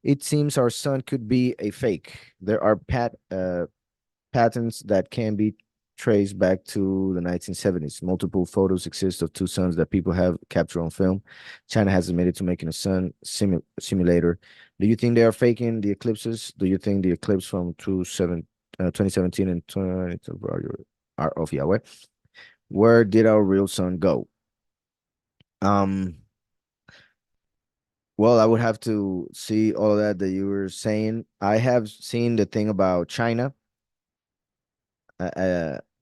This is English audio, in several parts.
It seems our sun could be a fake. There are patterns that can be traced back to the 1970s. Multiple photos exist of two suns that people have captured on film. China has admitted to making a simulator. Do you think they are faking the eclipses? Do you think the eclipse from 2017 and 20 are of Yahweh? Where did our real sun go? Um, well, I would have to see all of that you were saying. I have seen the thing about China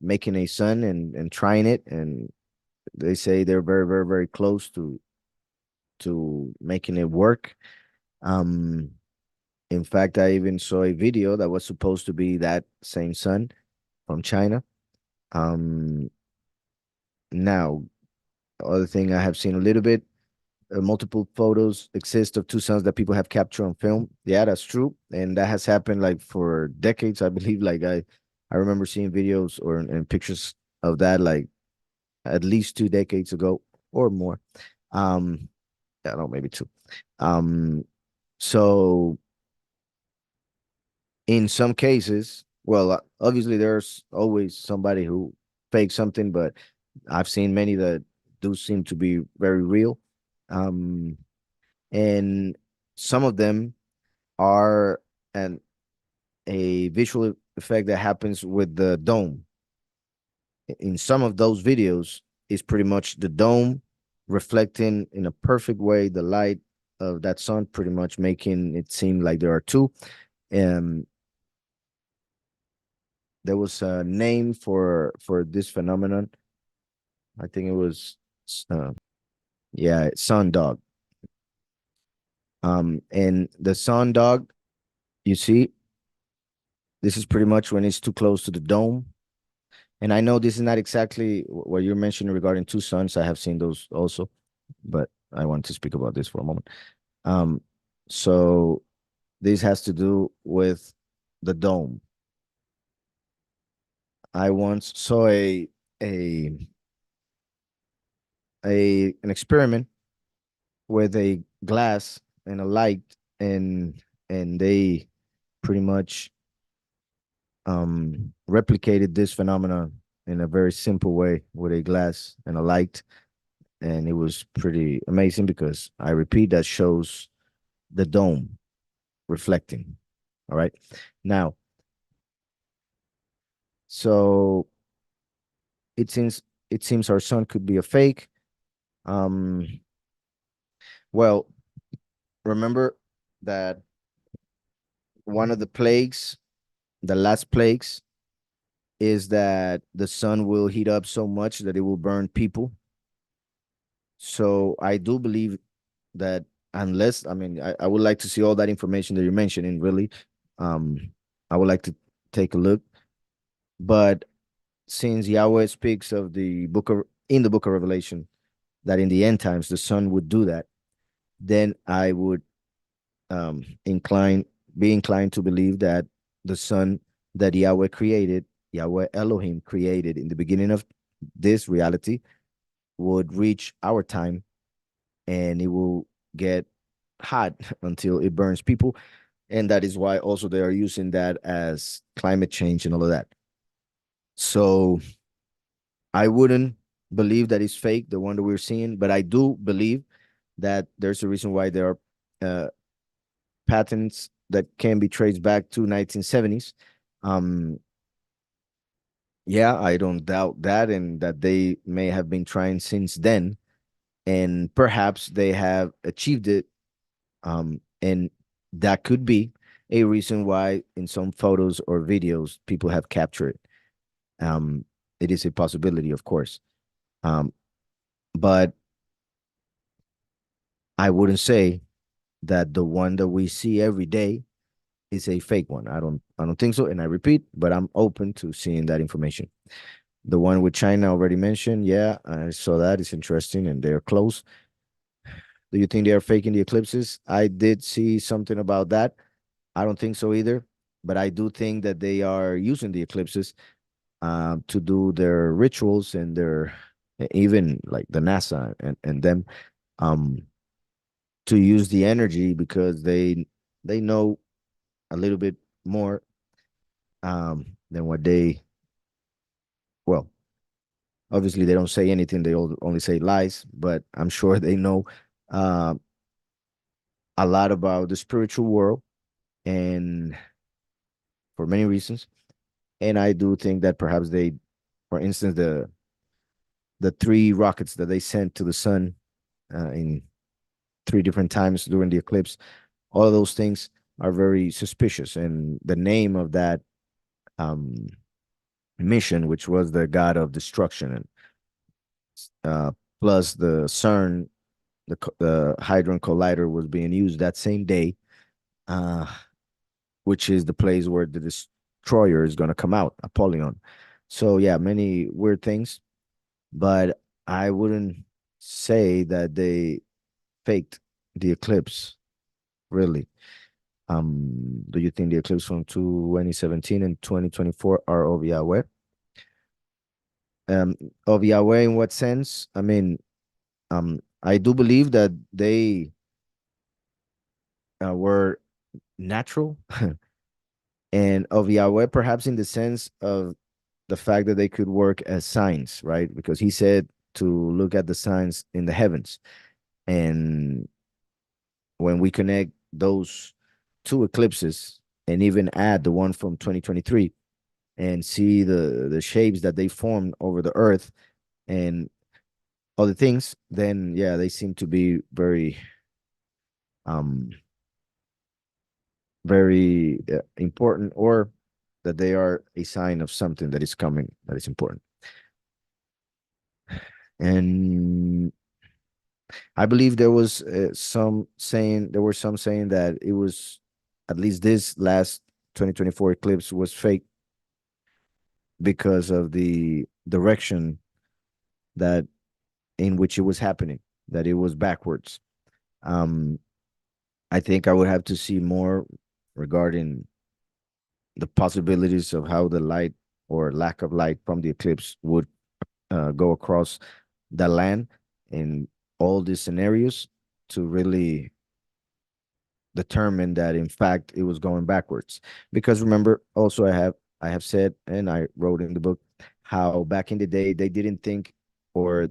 making a sun and trying it, and they say they're very, very, very close to making it work. Um, in fact, I even saw a video that was supposed to be that same sun from China. Um, now, other thing I have seen a little bit, multiple photos exist of two suns that people have captured on film. Yeah, that's true, and that has happened like for decades, I believe. Like I remember seeing videos or and pictures of that like at least 2 decades ago or more. Um, I don't know, maybe two. Um, so in some cases, well, obviously there's always somebody who fakes something, but I've seen many that do seem to be very real. Um, and some of them are an a visual effect that happens with the dome. In some of those videos, is pretty much the dome reflecting in a perfect way the light of that sun, pretty much making it seem like there are two. Um, there was a name for this phenomenon. I think it was, uh, yeah, sun dog. And the sun dog, you see, this is pretty much when it's too close to the dome. And I know this is not exactly what you're mentioning regarding two suns. I have seen those also, but I want to speak about this for a moment. Um, so this has to do with the dome. I once saw a an experiment with a glass and a light, and they pretty much replicated this phenomenon in a very simple way with a glass and a light, and it was pretty amazing because I repeat, that shows the dome reflecting. All right. Now, so it seems our sun could be a fake. Um, well, remember that one of the plagues, the last plagues, is that the sun will heat up so much that it will burn people. So I do believe that unless, I mean, I would like to see all that information that you're mentioning, really. Um, I would like to take a look. But since Yahweh speaks of the book of in the book of Revelation that in the end times the sun would do that, then I would incline be inclined to believe that the sun that Yahweh created, Yahweh Elohim created in the beginning of this reality, would reach our time, and it will get hot until it burns people. And that is why also they are using that as climate change and all of that. So I wouldn't believe that it's fake, the one that we're seeing, but I do believe that there's a reason why there are patents that can be traced back to 1970s. Um, yeah, I don't doubt that, and that they may have been trying since then, and perhaps they have achieved it. And that could be a reason why in some photos or videos people have captured it. It is a possibility, of course. Um, but I wouldn't say that the one that we see every day is a fake one. I don't think so. And I repeat, but I'm open to seeing that information. The one with China already mentioned, yeah, I saw that. It's interesting, and they're close. Do you think they are faking the eclipses? I did see something about that. I don't think so either, but I do think that they are using the eclipses to do their rituals and their even like the NASA and them um, to use the energy because they they know a little bit more than what they, well, obviously they don't say anything, they only say lies, but I'm sure they know uh, a lot about the spiritual world, and for many reasons. And I do think that perhaps they, for instance, the three rockets that they sent to the sun in three different times during the eclipse, all of those things are very suspicious. And the name of that um, mission, which was the god of destruction, and uh, plus the CERN, the Hadron Collider, was being used that same day, uh, which is the place where the destroyer is going to come out, Apollyon. So yeah, many weird things, but I wouldn't say that they faked the eclipse. Really. Do you think the eclipse from 2017 and 2024 are of Yahweh? Um, of Yahweh in what sense? I mean, I do believe that they were natural, and of Yahweh perhaps in the sense of the fact that they could work as signs, right? Because he said to look at the signs in the heavens. And when we connect those two eclipses and even add the one from 2023 and see the shapes that they formed over the earth and other things, then yeah, they seem to be very um very important, or that they are a sign of something that is coming that is important. And I believe there were some saying that it was, at least this last 2024 eclipse was fake because of the direction that in which it was happening, that it was backwards. Um, I think I would have to see more regarding the possibilities of how the light or lack of light from the eclipse would go across the land in all these scenarios to really determine that in fact it was going backwards. Because remember, also I have said, and I wrote in the book, how back in the day they didn't think or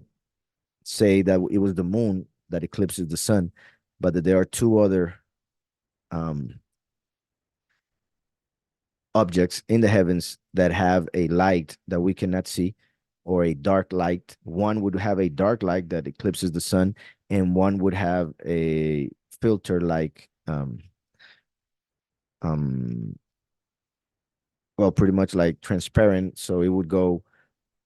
say that it was the moon that eclipses the sun, but that there are two other um, objects in the heavens that have a light that we cannot see, or a dark light. One would have a dark light that eclipses the sun, and one would have a filter like um well, pretty much like transparent, so it would go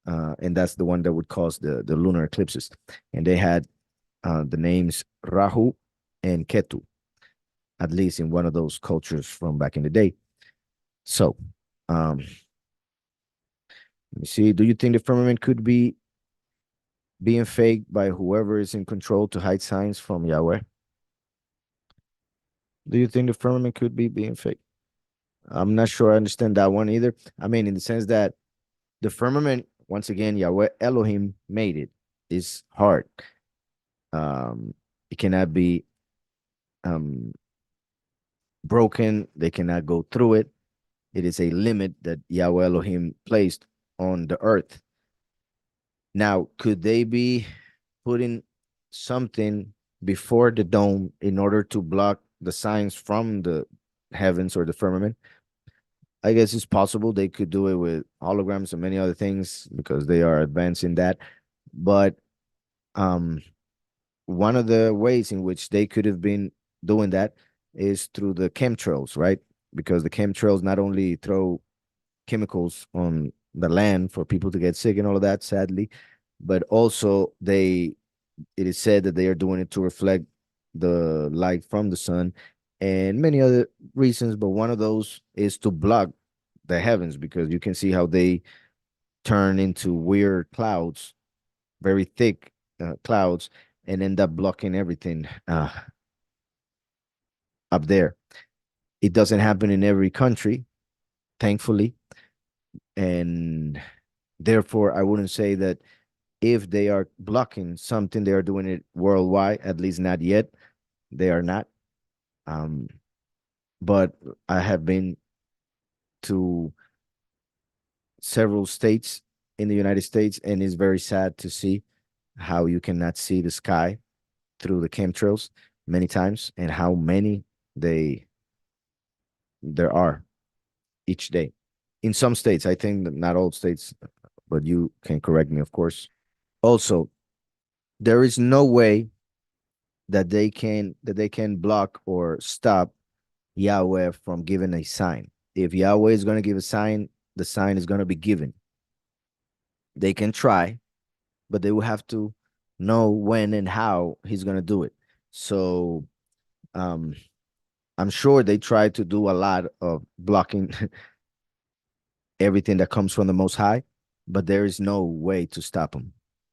and that's the one that would cause the lunar eclipses. And they had the names Rahu and Ketu, at least in one of those cultures from back in the day. So, let me see. Do you think the firmament could be being faked by whoever is in control to hide signs from Yahweh? Do you think the firmament could be being faked? I'm not sure I understand that one either. I mean, in the sense that the firmament, once again, Yahweh Elohim made it. It's hard. Um, it cannot be um, broken. They cannot go through it. It is a limit that Yahweh Elohim placed on the earth. Now, could they be putting something before the dome in order to block the signs from the heavens or the firmament? I guess it's possible they could do it with holograms and many other things because they are advancing that. But um, one of the ways in which they could have been doing that is through the chemtrails, right? Because the chemtrails not only throw chemicals on the land for people to get sick and all of that, sadly, but also it is said that they are doing it to reflect the light from the sun and many other reasons. But one of those is to block the heavens, because you can see how they turn into weird clouds, very thick clouds, and end up blocking everything up there. It doesn't happen in every country, thankfully, and therefore I wouldn't say that if they are blocking something, they are doing it worldwide. At least not yet. They are not. Um, but I have been to several states in the United States, and it's very sad to see how you cannot see the sky through the chemtrails many times, and how many they there are each day. In some states, I think that not all states, but you can correct me, of course. Also, there is no way that they can block or stop Yahweh from giving a sign. If Yahweh is going to give a sign, the sign is going to be given. They can try, but they will have to know when and how he's going to do it. So um, I'm sure they try to do a lot of blocking everything that comes from the Most High, but there is no way to stop them.